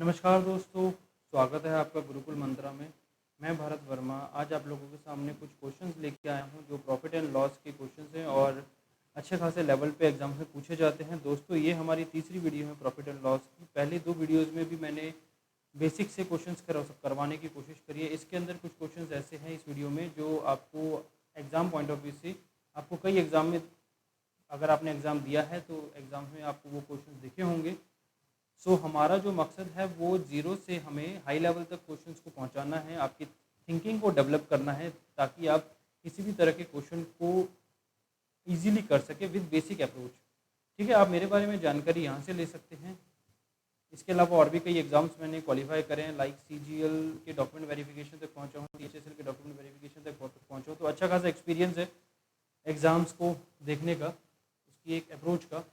नमस्कार दोस्तों, स्वागत है आपका गुरुकुल मंत्रा में। मैं भरत वर्मा आज आप लोगों के सामने कुछ क्वेश्चंस लेके आया हूँ जो प्रॉफिट एंड लॉस के क्वेश्चंस हैं और अच्छे खासे लेवल पे एग्जाम में पूछे जाते हैं। दोस्तों ये हमारी तीसरी वीडियो है प्रॉफिट एंड लॉस की। पहले दो वीडियोज़ में भी मैंने बेसिक से क्वेश्चंस करवाने की कोशिश करी है। इसके अंदर कुछ क्वेश्चंस ऐसे हैं इस वीडियो में जो आपको एग्ज़ाम पॉइंट ऑफ व्यू से आपको कई एग्ज़ाम में, अगर आपने एग्ज़ाम दिया है तो एग्ज़ाम में आपको वो क्वेश्चंस दिखे होंगे। सो हमारा जो मकसद है वो ज़ीरो से हमें हाई लेवल तक क्वेश्चंस को पहुंचाना है, आपकी थिंकिंग को डेवलप करना है ताकि आप किसी भी तरह के क्वेश्चन को इजीली कर सके विद बेसिक अप्रोच। ठीक है, आप मेरे बारे में जानकारी यहाँ से ले सकते हैं। इसके अलावा और भी कई एग्जाम्स मैंने क्वालिफाई करे हैं, लाइक सीजीएल के डॉक्यूमेंट वेरिफिकेशन तक पहुँचा हूँ, टीएचएसएल के डॉक्यूमेंट वेरिफिकेशन तक पहुँचा हूँ। तो अच्छा खासा एक्सपीरियंस है एग्ज़ाम्स को देखने का, उसकी एक अप्रोच का।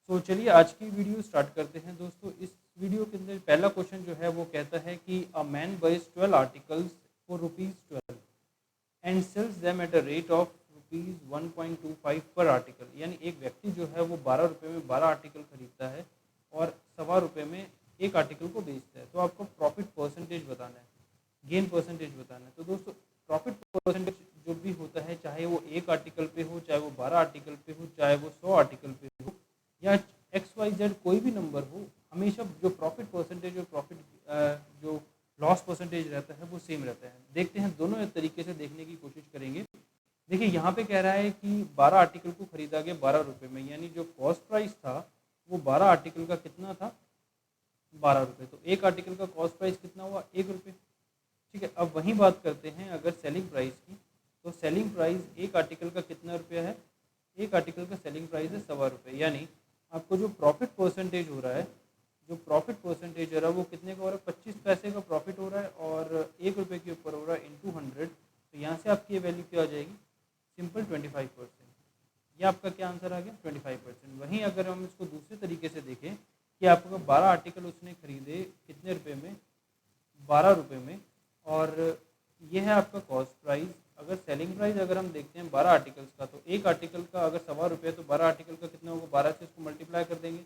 तो चलिए आज की वीडियो स्टार्ट करते हैं दोस्तों। इस वीडियो के अंदर पहला क्वेश्चन जो है वो कहता है कि a man buys 12 articles for ₹12 and sells them at a rate of ₹1.25 per article. यानी एक व्यक्ति जो है वो 12 रुपये में 12 आर्टिकल खरीदता है और ₹1.25 में एक आर्टिकल को बेचता है। तो आपको प्रॉफिट परसेंटेज बताना है, गेन परसेंटेज बताना है। तो दोस्तों प्रॉफिट परसेंटेज जो भी होता है, चाहे वो एक आर्टिकल पे हो, चाहे वो 12 आर्टिकल पे हो, चाहे वो 100 आर्टिकल पे हो या XYZ कोई भी नंबर हो, हमेशा जो प्रॉफिट परसेंटेज और प्रॉफिट जो लॉस परसेंटेज रहता है वो सेम रहता है। देखते हैं, दोनों तरीके से देखने की कोशिश करेंगे। देखिए यहाँ पे कह रहा है कि 12 आर्टिकल को खरीदा गया 12 रुपये में, यानी जो कॉस्ट प्राइस था वो 12 आर्टिकल का कितना था, 12 रुपये। तो एक आर्टिकल का कॉस्ट प्राइस कितना हुआ, 1 रुपये। ठीक है, अब वहीं बात करते हैं अगर सेलिंग प्राइस की। तो सेलिंग प्राइस एक आर्टिकल का कितना रुपया है, एक आर्टिकल का सेलिंग प्राइस है ₹1.25। यानी आपको जो प्रॉफिट परसेंटेज हो रहा है, जो प्रॉफिट परसेंटेज हो रहा है वो कितने का हो रहा है, 25 पैसे का प्रॉफिट हो रहा है और 1 रुपये के ऊपर हो रहा है इंटू 100। तो यहाँ से आपकी ये वैल्यू क्या आ जाएगी, सिंपल 25%। ये आपका क्या आंसर आ गया, 25%। वहीं अगर हम इसको दूसरे तरीके से देखें कि आपको 12 आर्टिकल उसने खरीदे कितने रुपये में, 12 रुपये में, और ये है आपका कॉस्ट प्राइस। अगर सेलिंग प्राइस अगर हम देखते हैं 12 आर्टिकल्स का, तो एक आर्टिकल का अगर ₹1.25 तो 12 आर्टिकल का कितना होगा, 12 से इसको मल्टीप्लाई कर देंगे।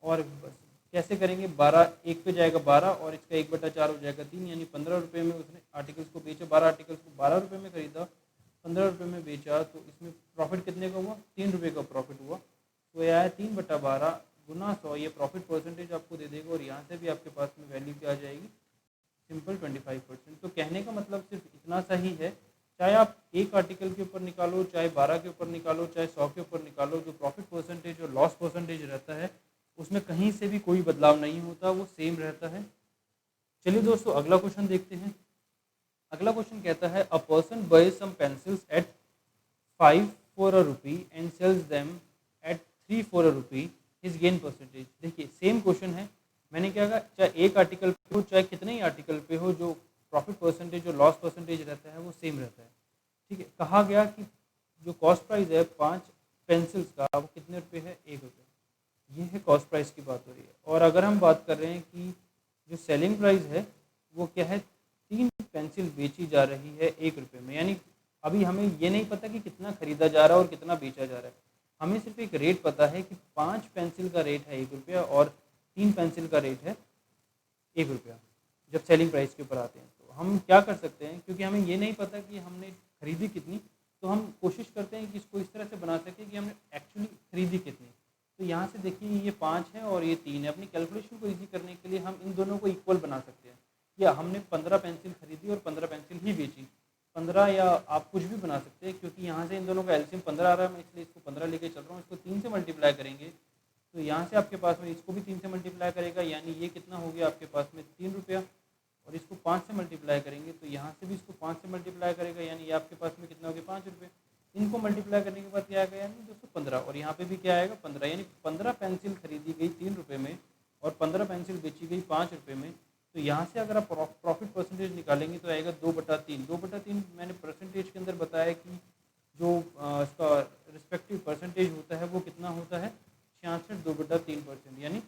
और बस कैसे करेंगे, 12 एक पे जाएगा 12 और इसका 1/4 हो जाएगा 3, यानी 15 रुपये में उसने आर्टिकल्स को बेचा। 12 आर्टिकल्स को 12 रुपये में खरीदा, 15 रुपये में बेचा, तो इसमें प्रॉफिट कितने का हुआ, 3 रुपये का प्रॉफिट हुआ। तो यह है 3/12 गुना 100, ये प्रॉफिट परसेंटेज आपको दे देगा और यहाँ से भी आपके पास में वैल्यू क्या आ जाएगी, सिंपल 25%। तो कहने का मतलब सिर्फ इतना सा ही है, चाहे आप एक आर्टिकल के ऊपर निकालो, चाहे 12 के ऊपर निकालो, चाहे 100 के ऊपर निकालो, जो प्रॉफिट परसेंटेज और लॉस परसेंटेज रहता है उसमें कहीं से भी कोई बदलाव नहीं होता, वो सेम रहता है। चलिए दोस्तों अगला क्वेश्चन देखते हैं। अगला क्वेश्चन कहता है a person buys some pencils at 5 for a rupee and sells them at 3 for a rupee, his gain percentage. देखिए सेम क्वेश्चन है, मैंने क्या कहा, चाहे एक आर्टिकल पे हो चाहे कितने ही आर्टिकल पे हो, जो प्रॉफिट परसेंटेज और लॉस परसेंटेज रहता है वो सेम रहता है। ठीक है, कहा गया कि जो कॉस्ट प्राइस है 5 पेंसिल्स का वो कितने रुपये है, 1 रुपये। ये है कॉस्ट प्राइस की बात हो रही है। और अगर हम बात कर रहे हैं कि जो सेलिंग प्राइस है वो क्या है, 3 पेंसिल बेची जा रही है 1 रुपये में। यानी अभी हमें ये नहीं पता कि कितना खरीदा जा रहा है और कितना बेचा जा रहा है, हमें सिर्फ एक रेट पता है कि 5 पेंसिल का रेट है 1 रुपया और 3 पेंसिल का रेट है 1 रुपया। जब सेलिंग प्राइस के ऊपर आते हैं तो हम क्या कर सकते हैं, क्योंकि हमें ये नहीं पता कि हमने खरीदी कितनी, तो हम कोशिश करते हैं कि इसको इस तरह से बना सकें कि हमने एक्चुअली खरीदी कितनी। तो यहाँ से देखिए ये 5 है और ये 3 है। अपनी कैलकुलेशन को ईजी करने के लिए हम इन दोनों को इक्वल बना सकते हैं, या हमने 15 पेंसिल खरीदी और 15 पेंसिल ही बेची, 15, या आप कुछ भी बना सकते हैं, क्योंकि यहाँ से इन दोनों का एलसीएम 15 आ रहा है, मैं इसलिए इसको 15 लेके चल रहा हूँ। इसको 3 से मल्टीप्लाई करेंगे तो यहाँ से आपके पास में इसको भी 3 से मल्टीप्लाई करेगा, यानी ये कितना हो गया आपके पास में 3 रुपया। और इसको 5 से मल्टीप्लाई करेंगे तो यहाँ से भी इसको 5 से मल्टीप्लाई करेगा, यानी ये आपके पास में कितना हो गया, 5 रुपये। इनको मल्टीप्लाई करने के बाद क्या आएगा, यानी 215, और यहाँ पे भी क्या आएगा, 15। यानी 15 पेंसिल खरीदी गई 3 रुपये में और 15 पेंसिल बेची गई 5 रुपये में। तो यहाँ से अगर आप प्रॉफिट परसेंटेज निकालेंगे तो आएगा 2/3। 2/3 मैंने परसेंटेज के अंदर बताया कि जो इसका रिस्पेक्टिव परसेंटेज होता है वो कितना होता है, 66 2/3%। यानी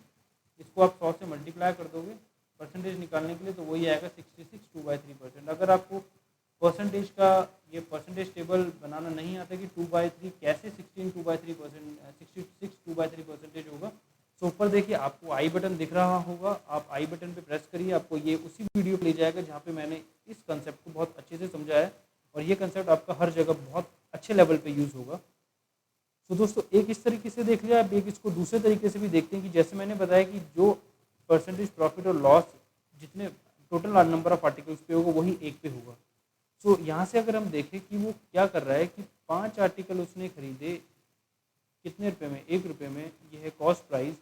इसको आप 100 से मल्टीप्लाई कर दोगे परसेंटेज निकालने के लिए, तो वही आएगा 66 2/3%। अगर आपको परसेंटेज का ये परसेंटेज टेबल बनाना नहीं आता कि 2/3 कैसे 16 2/3%, 66 2/3% होगा, सो ऊपर देखिए आपको आई बटन दिख रहा होगा, आप आई बटन पे प्रेस करिए, आपको ये उसी वीडियो पे ले जाएगा जहाँ पे मैंने इस कंसेप्ट को बहुत अच्छे से समझाया है और ये कंसेप्ट आपका हर जगह बहुत अच्छे लेवल पे यूज़ होगा। तो दोस्तों एक इस तरीके से देख लिया, अब एक इसको दूसरे तरीके से भी देखते हैं कि जैसे मैंने बताया कि जो परसेंटेज प्रॉफिट और लॉस जितने टोटल नंबर ऑफ आर्टिकल्स पे होगा वही एक पे होगा। सो यहाँ से अगर हम देखें कि वो क्या कर रहा है कि 5 आर्टिकल उसने खरीदे कितने रुपए में, 1 रुपये में, ये है कॉस्ट प्राइस।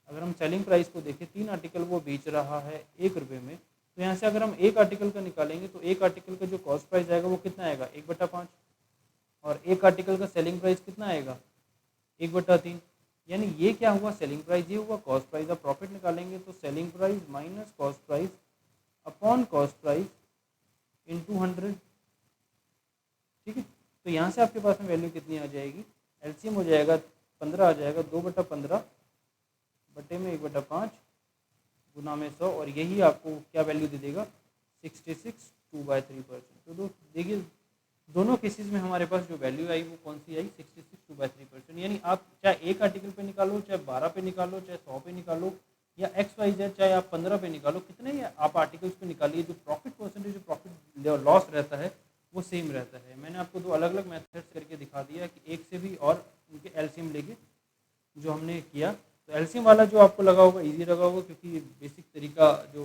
अगर हम सेलिंग प्राइस को देखें 3 आर्टिकल वो बेच रहा है 1 रुपये में, तो यहाँ से अगर हम एक आर्टिकल का निकालेंगे तो एक आर्टिकल का जो कॉस्ट प्राइस आएगा वो कितना आएगा 1/5 और एक आर्टिकल का सेलिंग प्राइस कितना आएगा 1/3। यानी ये क्या हुआ सेलिंग प्राइस, ये हुआ कॉस्ट प्राइस। अब प्रॉफिट निकालेंगे तो selling price minus cost price upon cost price into 100। ठीक है, तो यहाँ से आपके पास में वैल्यू कितनी आ जाएगी, एलसीएम हो जाएगा 15 आ जाएगा, 2/15 बटे में 1/5 गुना में 100 और यही आपको क्या वैल्यू दे देगा 66 2/3%। तो देखिए दोनों केसेस में हमारे पास जो वैल्यू आई वो कौन सी आई 66 2/3%। यानी आप चाहे एक आर्टिकल पे निकालो, चाहे 12 पे निकालो, चाहे 100 पे निकालो या XYZ चाहे आप 15 पे निकालो, कितने ही आप आर्टिकल्स पे निकालिए, जो प्रॉफिट परसेंटेज, जो प्रॉफिट लॉस रहता है वो सेम रहता है। मैंने आपको दो अलग अलग मेथड्स करके दिखा दिया कि एक से भी और उनके एलसीएम लेके जो हमने किया। तो एलसीएम वाला जो आपको लगा होगा ईजी लगा होगा, क्योंकि बेसिक तरीका जो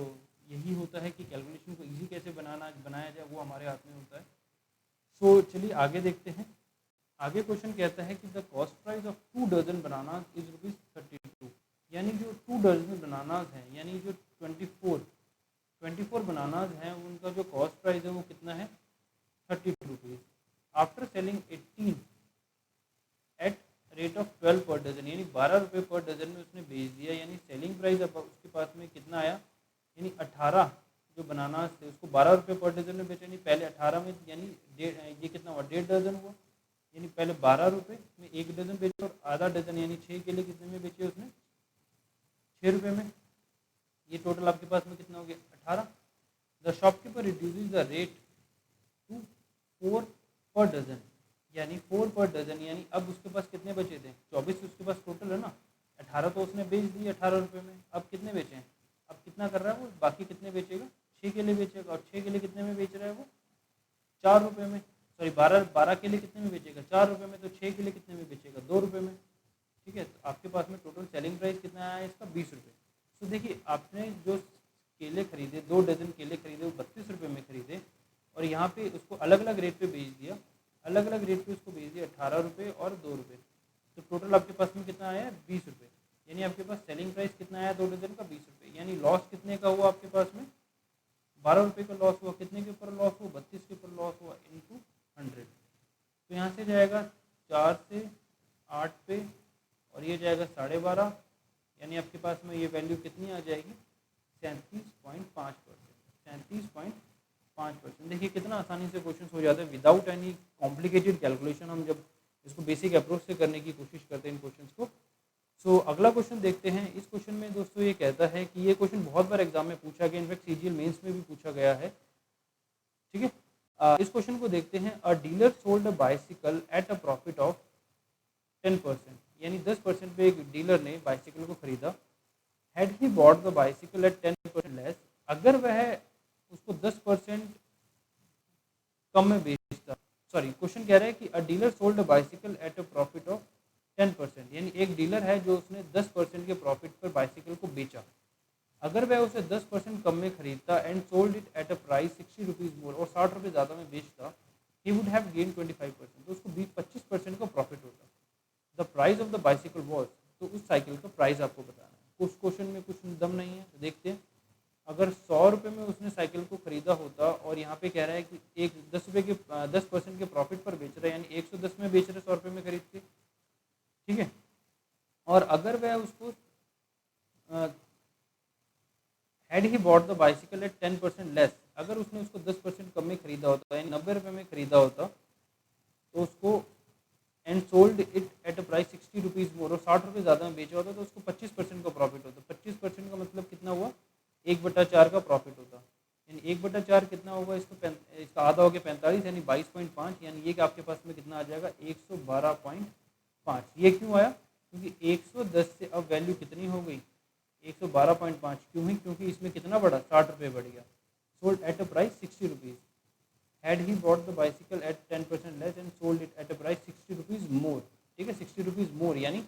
यही होता है कि कैलकुलेशन को ईजी कैसे बनाया जाए वो हमारे हाथ में होता है। सो चलिए आगे देखते हैं। आगे क्वेश्चन कहता है कि the cost price of 2 dozen banana is ₹32। यानी जो 2 डजन बनानाज हैं, यानी जो 24 बनानाज हैं, उनका जो कॉस्ट प्राइस है वो कितना है 32 rupees. After selling 18 at rate of 12 per dozen, यानी 12 रुपये पर डजन में उसने बेच दिया। यानी सेलिंग प्राइस अब उसके पास में कितना आया, यानी 18 जो बनानास थे उसको 12 रुपये पर डजन में बेचे। यानी पहले 18 में, यानी ये कितना हुआ 1.5 डजन हुआ। यानी पहले 12 रुपये में 1 डजन बेचे और आधा डजन यानी 6 केले कितने में बेचे उसने 6 रुपये में। ये टोटल आपके पास में कितना हो गया 18। The shopkeeper reduces the rate to 4 per dozen, यानी 4 पर डजन। यानी अब उसके पास कितने बचे थे 24 उसके पास टोटल है ना, 18 तो उसने बेच दिए 18 रुपये में। अब कितने बेचे हैं, अब कितना कर रहा है वो, बाकी कितने बेचेगा 6 केले बेचेगा और 6 केले कितने में बेच रहा है वो 4 रुपये में। सॉरी 12 केले कितने में बेचेगा 4 रुपये में, तो 6 केले कितने में बेचेगा 2 रुपये में। ठीक है, तो आपके पास में टोटल सेलिंग प्राइस कितना आया है इसका 20 रुपये। तो देखिए आपने जो केले खरीदे 2 डजन केले खरीदे वो 32 रुपये में खरीदे और यहाँ पे उसको अलग अलग रेट पे बेच दिया, अलग अलग रेट पे उसको बेच दिया 18 रुपये और 2 रुपये। तो टोटल आपके पास में कितना आया है 20 रुपये। यानी आपके पास सेलिंग प्राइस कितना आया 2 डजन का 20 रुपये। यानी लॉस कितने का हुआ आपके पास में 12 रुपये का लॉस हुआ। कितने के ऊपर लॉस हुआ 32 के ऊपर लॉस हुआ इंटू 100। तो यहाँ से जाएगा 4 से 8 पे और ये जाएगा 12.5, यानी आपके पास में ये वैल्यू कितनी आ जाएगी 37.5%। 37.5%। देखिए कितना आसानी से क्वेश्चन हो जाता है विदाउट एनी कॉम्प्लिकेटेड कैलकुलेशन। हम जब इसको बेसिक अप्रोच से करने की कोशिश करते हैं इन क्वेश्चंस को। सो अगला क्वेश्चन देखते हैं। इस क्वेश्चन में दोस्तों ये कहता है कि ये क्वेश्चन बहुत बार एग्जाम में पूछा गया, इनफैक्ट सीजीएल मेंस में भी पूछा गया है। ठीक है, इस क्वेश्चन को देखते हैं। अ dealer sold a bicycle at a profit of 10%, यानी 10% पे एक डीलर ने बाइसिकल को खरीदा। Had he bought the bicycle at 10% less, अगर वह उसको 10% कम में बेचता। सॉरी, क्वेश्चन कह रहा है कि अ dealer sold a bicycle at a profit of 10%, यानी एक डीलर है जो उसने 10% के प्रॉफिट पर बाइसिकल को बेचा। अगर वह उसे 10% कम में खरीदता and sold it at a price 60 rupees मोर, और 60 रुपये ज़्यादा में बेचता, ही वुड हैव गेन 25%, तो उसको 25% का प्रॉफिट होता। The price of the bicycle was, तो उस साइकिल का प्राइस आपको बताना है। उस क्वेश्चन में कुछ दम नहीं है, तो देखते हैं। अगर 100 रुपये में उसने साइकिल को खरीदा होता और यहाँ पे कह रहा है कि एक 10 रुपये के 10% के प्रॉफिट पर बेच रहा है, यानी 110 में बेच रहे 100 रुपये में खरीद के। ठीक है, और अगर वह उसको had he bought the bicycle at 10% less, अगर उसने उसको 10% कम में खरीदा होता, यानी 90 रुपये में खरीदा होता, तो उसको and sold it at a price 60 rupees मोर, और 60 रुपये ज़्यादा में बेचा होता तो उसको 25% का प्रॉफिट होता। 25% का मतलब कितना हुआ 1/4 का प्रॉफिट होता। यानी 1/4 कितना होगा, इसका आधा हो गया 45, यानी 22.5, यानी ये कि आपके पास में कितना आ जाएगा 112.5। ये क्यों आया, क्योंकि 110 से अब वैल्यू कितनी हो गई, 112.5। क्यों ही, क्योंकि इसमें कितना बढ़ा, 60 रुपये बढ़ गया। Sold at a price 60 rupees. Had he bought the bicycle at 10% less and sold it at a price 60 rupees more. ठीक है, 60 रुपीज़ मोर, यानी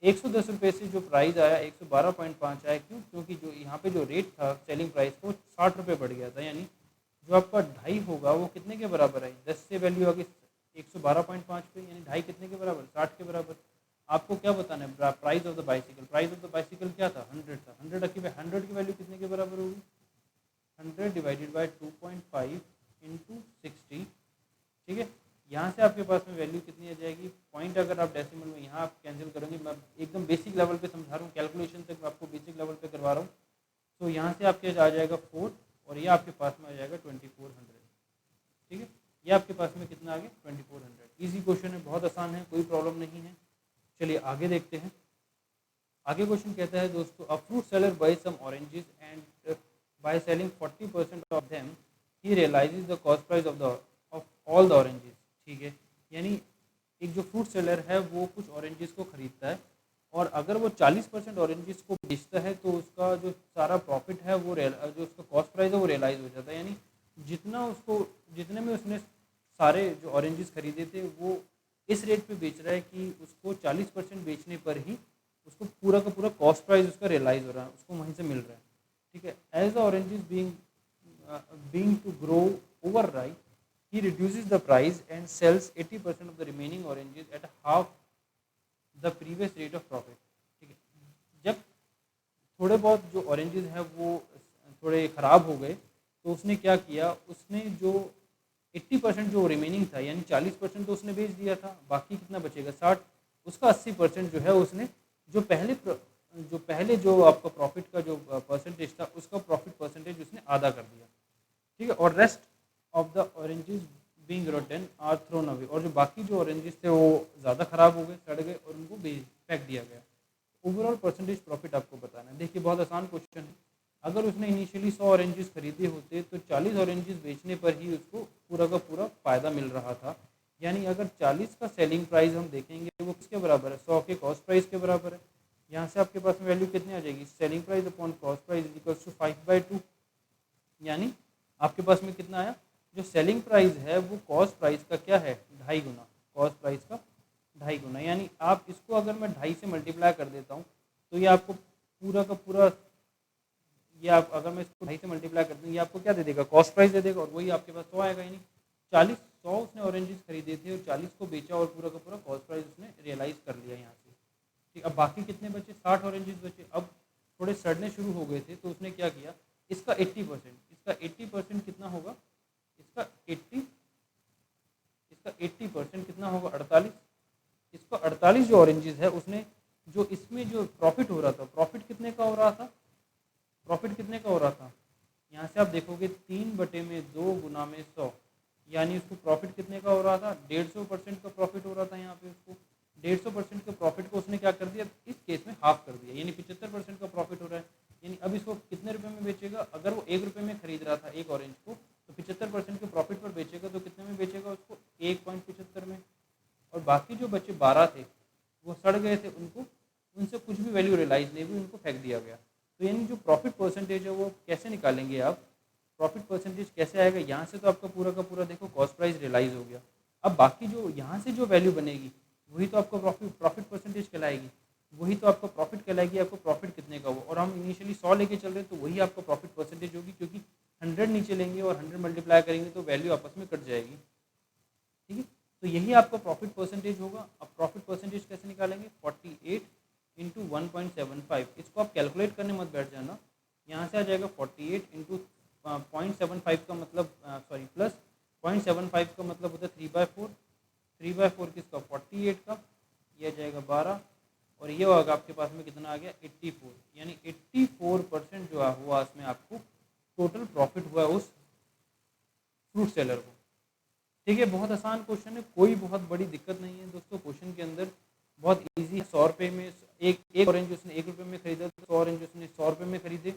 110 रुपये से जो प्राइस आया 112.5 आया। क्यों, क्योंकि जो यहाँ पे जो रेट था सेलिंग प्राइस को 60 रुपये बढ़ गया था। यानी जो आपका ढाई होगा वो कितने के बराबर है, 10 से वैल्यू आ गई 112.5 पे, यानी ढाई कितने के बराबर, 60 के बराबर। आपको क्या बताना है, price of the bicycle. Price of the bicycle क्या था, 100 था। 100 रखी हुई, 100 की वैल्यू कितने के बराबर होगी, 100 डिवाइडेड बाई 2.5 इंटू 60। ठीक है, यहाँ से आपके पास में वैल्यू कितनी आ जाएगी, पॉइंट अगर आप डेसिमल में यहाँ आप कैंसिल करेंगे, मैं एकदम बेसिक लेवल पे समझा रहा हूँ, कैलकुलेशन तक आपको बेसिक लेवल पे करवा रहा हूँ। तो यहाँ से आपके आ जाएगा 4 और ये आपके पास में आ जाएगा 2400। ठीक है, ये आपके पास में कितना आ गया, 2400। ईजी क्वेश्चन है, बहुत आसान है, कोई प्रॉब्लम नहीं है। चलिए आगे देखते हैं। आगे क्वेश्चन कहता है दोस्तों, a fruit seller buy some oranges and by selling 40% of them he realizes the cost price of all the oranges. ठीक है, यानी एक जो फ्रूट सेलर है वो कुछ ऑरेंजेस को खरीदता है और अगर वो 40% ऑरेंजेस को बेचता है तो उसका जो सारा प्रॉफिट है वो जो उसका कॉस्ट प्राइस है वो रियलाइज हो जाता है। यानी जितना उसको, जितने में उसने सारे जो ऑरेंजेस खरीदे थे वो इस रेट पे बेच रहा है कि उसको 40% बेचने पर ही उसको पूरा का पूरा कॉस्ट प्राइस उसका रियलाइज हो रहा है, उसको वहीं से मिल रहा है। ठीक है, as the oranges being to grow over right, he reduces the price and sells 80% of the remaining oranges at half the previous rate of profit। ठीक है, जब थोड़े बहुत जो ऑरेंजेस हैं वो थोड़े ख़राब हो गए तो उसने क्या किया, उसने जो 80% जो रिमेनिंग था, यानी 40% तो उसने बेच दिया था, बाकी कितना बचेगा 60, उसका 80% जो है उसने जो आपका प्रॉफिट का जो परसेंटेज था उसका प्रॉफिट परसेंटेज उसने आधा कर दिया। ठीक है, और rest of the oranges being rotten are thrown away, और जो बाकी जो ऑरेंजेस थे वो ज़्यादा ख़राब हो गए, सड़ गए और उनको फेंक दिया गया। ओवरऑल परसेंटेज प्रॉफिट आपको बताना है। देखिए बहुत आसान क्वेश्चन है, अगर उसने इनिशियली 100 ऑरेंजेस खरीदे होते तो 40 ऑरेंजेस बेचने पर ही उसको पूरा का पूरा फ़ायदा मिल रहा था। यानी अगर 40 का सेलिंग प्राइस हम देखेंगे वो किसके बराबर है, 100 के कॉस्ट प्राइस के बराबर है। यहाँ से आपके पास वैल्यू कितनी आ जाएगी, selling price upon cost price equals to 5/2। यानी आपके पास में कितना आया, जो सेलिंग प्राइस है वो कॉस्ट प्राइस का क्या है, 2.5 गुना, कॉस्ट प्राइस का 2.5 गुना। यानी आप इसको अगर मैं 2.5 से मल्टीप्लाई कर देता हूँ तो ये आपको पूरा का पूरा, ये आप अगर मैं इसको 2.5 से मल्टीप्लाई करता हूँ ये आपको क्या दे देगा, कॉस्ट प्राइस दे देगा, और वही आपके पास 100 आएगा। यानी 100 उसने ऑरेंजेस खरीदे थे और 40 को बेचा और पूरा का पूरा कॉस्ट प्राइस उसने रियलाइज़ कर लिया यहाँ से। ठीक, अब बाकी कितने बचे, 60 ऑरेंजेस बचे। अब थोड़े सड़ने शुरू हो गए थे तो उसने क्या किया, इसका 80% कितना होगा, इसका 80% कितना होगा, 48। इसका 48 जो ऑरेंजेस है उसने, जो इसमें जो प्रॉफिट हो रहा था, प्रॉफिट कितने का हो रहा था, प्रॉफिट कितने का हो रहा था, यहाँ से आप देखोगे 3/2 गुना में 100, यानी उसको प्रॉफिट कितने का हो रहा था, 150% का प्रॉफिट हो रहा था। यहाँ पे उसको 150% के प्रॉफिट को उसने क्या कर दिया, इस केस में हाफ कर दिया, यानी 75% का प्रॉफिट हो रहा है। यानी अब इसको कितने रुपए में बेचेगा, अगर वो 1 रुपये में खरीद रहा था एक ऑरेंज को तो 75% के प्रॉफिट पर बेचेगा तो कितने में बेचेगा उसको, 1.75 में। और बाकी जो बच्चे 12 थे वो सड़ गए थे, उनको उनसे कुछ भी वैल्यू रियलाइज नहीं हुई, उनको फेंक दिया गया। तो यानी जो प्रॉफिट परसेंटेज है वो कैसे निकालेंगे आप, प्रॉफिट परसेंटेज कैसे आएगा, यहाँ से तो आपका पूरा का पूरा देखो कॉस्ट प्राइस रियलाइज हो गया। अब बाकी जो यहाँ से जो वैल्यू बनेगी वही तो आपका प्रॉफिट परसेंटेज कहलाएगी, वही तो आपका प्रॉफिट कहलाएगी, आपको प्रॉफिट कितने का हो। और हम इनिशियली 100 लेके चल रहे हैं तो वही आपका प्रॉफिट परसेंटेज होगी, क्योंकि 100 नीचे लेंगे और 100 मल्टीप्लाई करेंगे तो वैल्यू आपस में कट जाएगी। ठीक है, तो यही आपका प्रॉफिट परसेंटेज होगा। अब प्रॉफिट परसेंटेज कैसे निकालेंगे, 48 इंटू 1.75। इसको आप कैलकुलेट करने मत बैठ जाना, यहाँ से आ जाएगा 48 इंटू 0.75 का मतलब सॉरी प्लस 0.75 का मतलब होता है 3/4। 3/4 किसका, 48 का, ये आ जाएगा 12 और ये होगा आपके पास में कितना आ गया, 84। यानी 84% जो हुआ उसमें आपको टोटल प्रॉफिट हुआ उस फ्रूट सेलर को। ठीक है, बहुत आसान क्वेश्चन है, कोई बहुत बड़ी दिक्कत नहीं है दोस्तों। क्वेश्चन के अंदर बहुत इजी है। 100 रुपये में एक ऑरेंज उसने 1 रुपये में खरीदा तो 100 ऑरेंज उसने 100 रुपये में खरीदे।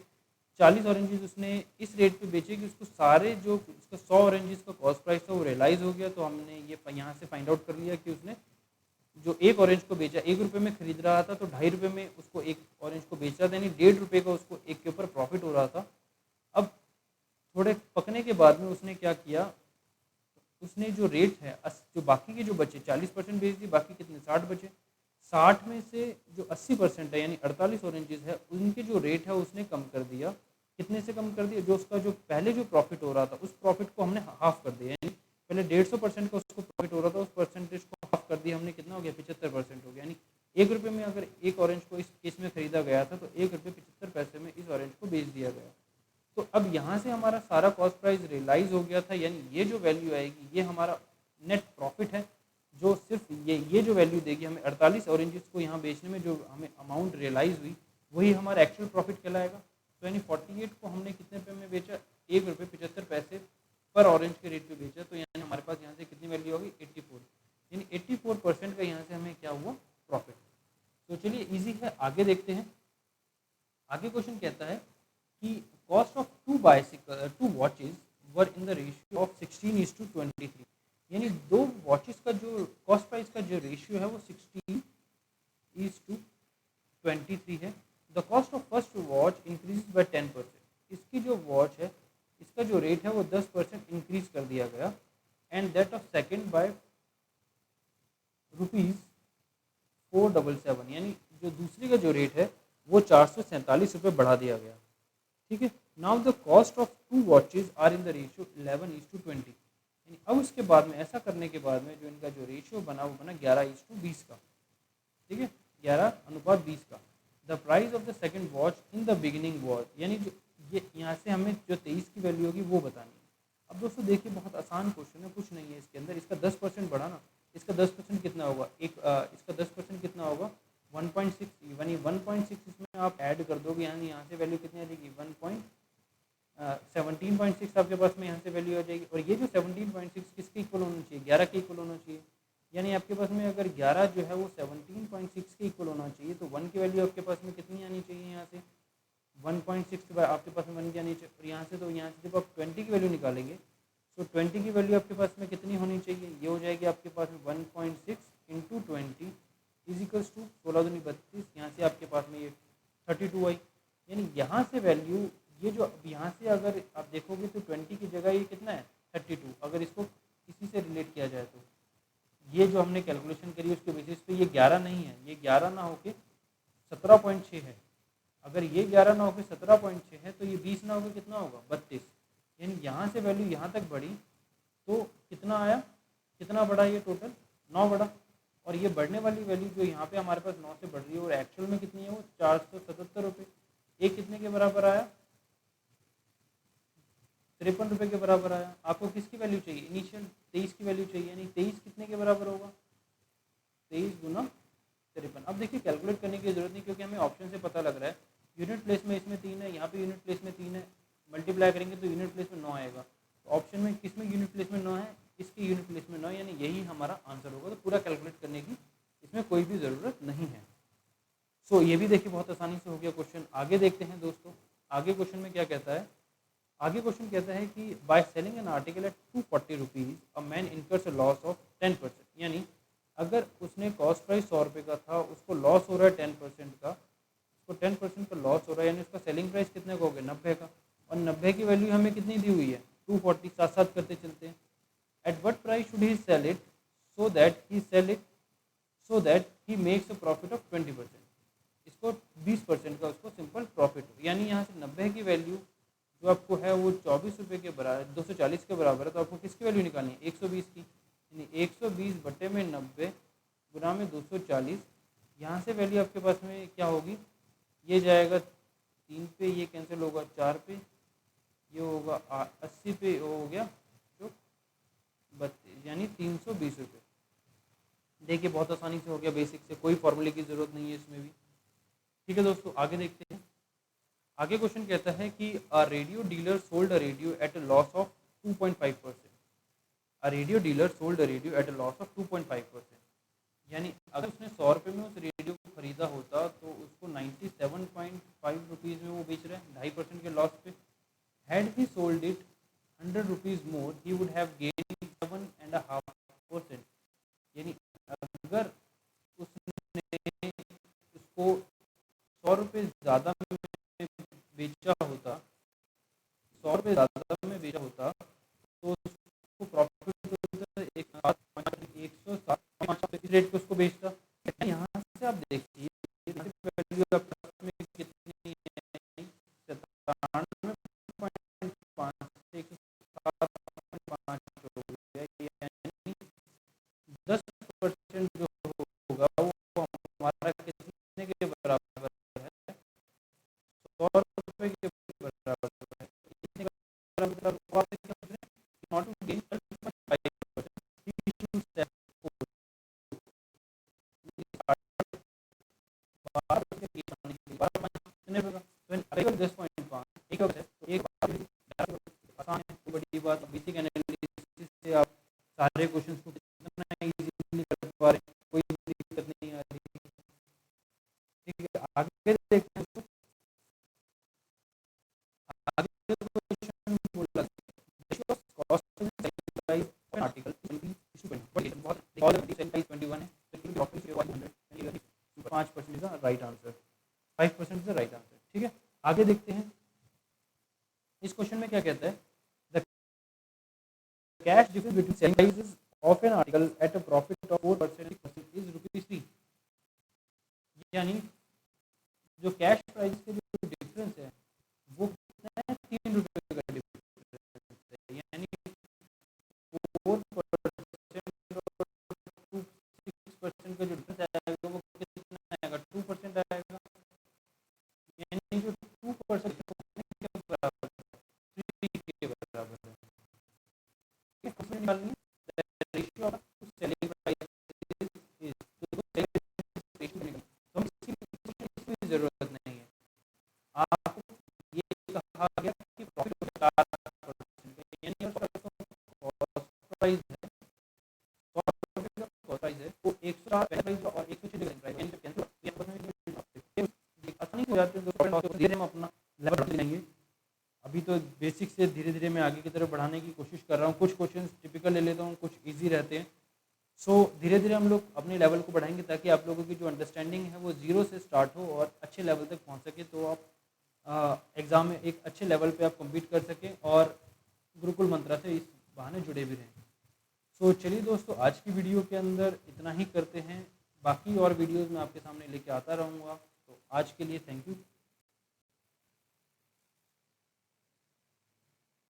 40 ऑरेंजेस उसने इस रेट पे बेचे कि उसको सारे जो उसका 100 ऑरेंजेस का कॉस्ट प्राइस था वो रियलाइज़ हो गया। तो हमने ये यहाँ से फाइंड आउट कर लिया कि उसने जो एक ऑरेंज को बेचा, 1 रुपये में खरीद रहा था तो 2.5 रुपये में उसको एक ऑरेंज को बेच रहा था, यानी 1.5 रुपये का उसको एक के ऊपर प्रॉफिट हो रहा था। अब थोड़े पकने के बाद में उसने क्या किया, उसने जो रेट है जो बाकी के जो बचे 40% बेच दिए, बाकी कितने 60 बचे। 60 में से जो 80% है यानी 48 ऑरेंजेस है, उनके जो रेट है उसने कम कर दिया। कितने से कम कर दिया, जो उसका जो पहले जो प्रॉफिट हो रहा था उस प्रॉफिट को हमने हाफ कर दिया, यानी पहले 150% का उसको प्रॉफिट हो रहा था, उस परसेंटेज को हाफ कर दिया हमने। कितना हो गया, 75% हो गया। यानी 1 रुपये में अगर एक ऑरेंज को इस केस में खरीदा गया था तो 1 रुपये 75 पैसे में इस ऑरेंज को बेच दिया गया। तो अब यहाँ से हमारा सारा कॉस्ट प्राइस रियलाइज हो गया था, यानी ये जो वैल्यू आएगी ये हमारा नेट प्रॉफिट है, जो सिर्फ ये जो वैल्यू देगी हमें 48 ऑरेंजेस को यहाँ बेचने में जो हमें अमाउंट रियलाइज हुई वही हमारा एक्चुअल प्रॉफिट कहलाएगा। तो यानी 48 को हमने कितने पे में बेचा, 1 रुपये 75 पैसे पर ऑरेंज के रेट पे बेचा, तो यानी हमारे पास यहाँ से कितनी वैल्यू होगी 84, यानी 84% का यहाँ से हमें क्या हुआ, प्रॉफिट। तो चलिए इजी है, आगे देखते हैं। आगे क्वेश्चन कहता है कि cost of two watches were in the ratio of 16:23, यानी 2 वॉचेस का जो कॉस्ट प्राइस का जो रेशियो है वो 16:23 है। The cost of first watch increase by 10%, इसकी जो वॉच है इसका जो रेट है वो 10% इंक्रीज कर दिया गया। And that of second by ₹477, यानी जो दूसरी का जो रेट है वो 447 रुपये बढ़ा दिया गया। ठीक है, now the cost of 2 watches are in the ratio 11:20, यानी अब उसके बाद में ऐसा करने के बाद में जो इनका जो रेशियो बना वो बना 11:20 का। ठीक है, 11:20 का। The price of the second watch in the beginning watch, यानी जो ये यहाँ से हमें जो 23 की वैल्यू होगी वो बतानी है। अब दोस्तों देखिए बहुत आसान क्वेश्चन है, कुछ नहीं है इसके अंदर। इसका 10% बढ़ा ना, इसका 10% कितना होगा, इसका 10% कितना होगा 1.6, यानी 1.6 इसमें आप ऐड कर दोगे, यानी यहाँ से वैल्यू कितनी आ जाएगी 17.6 आपके पास में यहाँ से वैल्यू आ जाएगी। और ये जो 17.6 किसके इक्वल होना चाहिए, 11 के इक्वल होना चाहिए। यानी आपके पास में अगर 11 जो है वो 17.6 के इक्वल होना चाहिए तो 1 की वैल्यू आपके पास में कितनी आनी चाहिए, यहाँ से 1.6 आपके पास में 1 की आनी चाहिए। और यहाँ से तो यहाँ से जब आप 20 की वैल्यू निकालेंगे तो 20 की वैल्यू आपके पास में कितनी होनी चाहिए, ये हो जाएगी आपके पास में 1.6 इंटू 20 इजिकल्स टू 16×32, यहाँ से आपके पास में ये 32 आई। यानी यहाँ से वैल्यू ये जो अब यहाँ से अगर आप देखोगे तो 20 की जगह ये कितना है 32, अगर इसको इसी से रिलेट किया जाए तो ये जो हमने कैलकुलेशन करी उसके बेसिस पे ये 11 नहीं है, ये 11 ना होके 17.6 है। अगर ये 11 ना होके 17.6 है तो ये 20 ना होकर कितना होगा 32। यानी यहाँ से वैल्यू यहाँ तक बढ़ी तो कितना आया, कितना बढ़ा, ये टोटल 9 बढ़ा। और ये बढ़ने वाली वैल्यू जो यहाँ पे हमारे पास 9 से बढ़ रही है और एक्चुअल में कितनी है वो 477 रुपये। एक कितने के बराबर आया, 53 रुपये के बराबर आया। आपको किसकी वैल्यू चाहिए, इनिशियल 23 की वैल्यू चाहिए, यानी 23 कितने के बराबर होगा 23 गुना 53। अब देखिए कैलकुलेट करने की जरूरत नहीं क्योंकि हमें ऑप्शन से पता लग रहा है यूनिट प्लेस में इसमें 3 है, यहाँ पे यूनिट प्लेस में 3 है, मल्टीप्लाई करेंगे तो यूनिट प्लेस में 9 आएगा। तो ऑप्शन में किस में यूनिट प्लेस में 9 है, इसकी यूनिट प्लेस में 9, यानी यही हमारा आंसर होगा। तो पूरा कैलकुलेट करने की इसमें कोई भी ज़रूरत नहीं है। सो ये भी देखिए बहुत आसानी से हो गया क्वेश्चन। आगे देखते हैं दोस्तों, आगे क्वेश्चन में क्या कहता है। आगे क्वेश्चन कहता है कि by selling an article at 240 rupees a man incurs a loss of 10%, यानी अगर उसने कॉस्ट प्राइस 100 रुपये का था, उसको लॉस हो रहा है 10% का, उसको 10% का लॉस हो रहा है, यानी उसका सेलिंग प्राइस कितने का हो गया 90 का। और 90 की वैल्यू हमें कितनी दी हुई है 240, साथ साथ करते चलते हैं। At what price should he sell it so that he makes a profit of 20%, इसको 20% का उसको सिंपल प्रॉफिट हो। यानी यहाँ से 90 की वैल्यू जो आपको है वो 24 रुपये के बराबर 240 के बराबर है, तो आपको किसकी वैल्यू निकालनी है 120 की, यानी 120 बटे में 90 गुना में 240। यहाँ से वैल्यू आपके पास में क्या होगी, ये जाएगा 3 पे, ये कैंसिल होगा 4 पे, ये होगा 80 पे, वो हो गया जो 32, यानी 320 रुपये। देखिए बहुत आसानी से हो गया, बेसिक से, कोई फॉर्मूले की ज़रूरत नहीं है इसमें भी। ठीक है दोस्तों, आगे देखते हैं। आगे क्वेश्चन कहता है कि a radio dealer sold a radio at a loss of 2.5%। A radio dealer sold a radio at a loss of 2.5%, यानी अगर उसने 100 रुपये में उस रेडियो को खरीदा होता तो उसको 97.5 रुपीज़ में वो बेच रहे हैं 2.5% के लॉस पे। Had he sold it 100 rupees more he would have gain 7.5%, यानी अगर उसको 100 रुपये ज़्यादा में बेचा होता, 100 रुपये ज़्यादा में बेचा होता, तो उसको प्रॉफिट होता 107 इस रेट पे उसको बेचता। यहाँ से आप देखिए वैल्यू में कितनी है, 97.5 से 107.5 हो गया, यानी 10% जो होगा वो हमारा कितने के बराबर है, 100 रुपये के बराबर है। कितने का बराबर नॉट टू गेन 10.5 बड़ी बात। बेसिक एनालिसिस से आप सारे क्वेश्चंस को कितना इजीली कर पा रहे हैं, कोई दिक्कत नहीं आ रही। ठीक है, आगे देखते हैं। आगे क्वेश्चन बोला कॉस्ट प्राइस आर्टिकल 21 है, 5% is the right answer, 5% is the right answer. ठीक है, आगे देखते हैं। इस क्वेश्चन में क्या कहता है, the cash difference between selling prices of N article at a profit of 4% is ₹3। यानी जो कैश प्राइस के जो डिफरेंस है वो कितना है, ₹3 का डिफरेंस है। यानी 4% और 6% का जो डिफरेंस आएगा वो कितना आएगा, 2% आएगा। यानी जो 2% के बराबर है, 3 के बराबर है। निकालनी है ratio of selling price is, तो हम इसकी जरूरत नहीं है। आप ये कहा गया कि प्रॉफिट 4%, यानी कॉस्ट प्राइस है, कॉस्ट प्राइस है वो 104 प्राइस और 106 प्राइस, यानी कैंसिल आसानी हो जाती है। तो धीरे हम अपना लेवल बढ़ते जाएंगे। अभी तो बेसिक से धीरे धीरे मैं आगे की तरफ बढ़ाने की कोशिश कर रहा हूँ। कुछ क्वेश्चंस टिपिकल ले लेता हूँ, कुछ इजी रहते हैं। सो धीरे धीरे हम लोग अपने लेवल को बढ़ाएंगे ताकि आप लोगों की जो अंडरस्टैंडिंग है वो ज़ीरो से स्टार्ट हो और अच्छे लेवल तक पहुँच सके, तो आप एग्ज़ाम में एक अच्छे लेवल पे आप कम्पीट कर सकें और गुरुकुल मंत्रा से इस बहाने जुड़े भी रहें। सो चलिए दोस्तों, आज की वीडियो के अंदर इतना ही करते हैं। बाकी और वीडियोज़ मैं आपके सामने लेके आता रहूँगा। तो आज के लिए थैंक यू।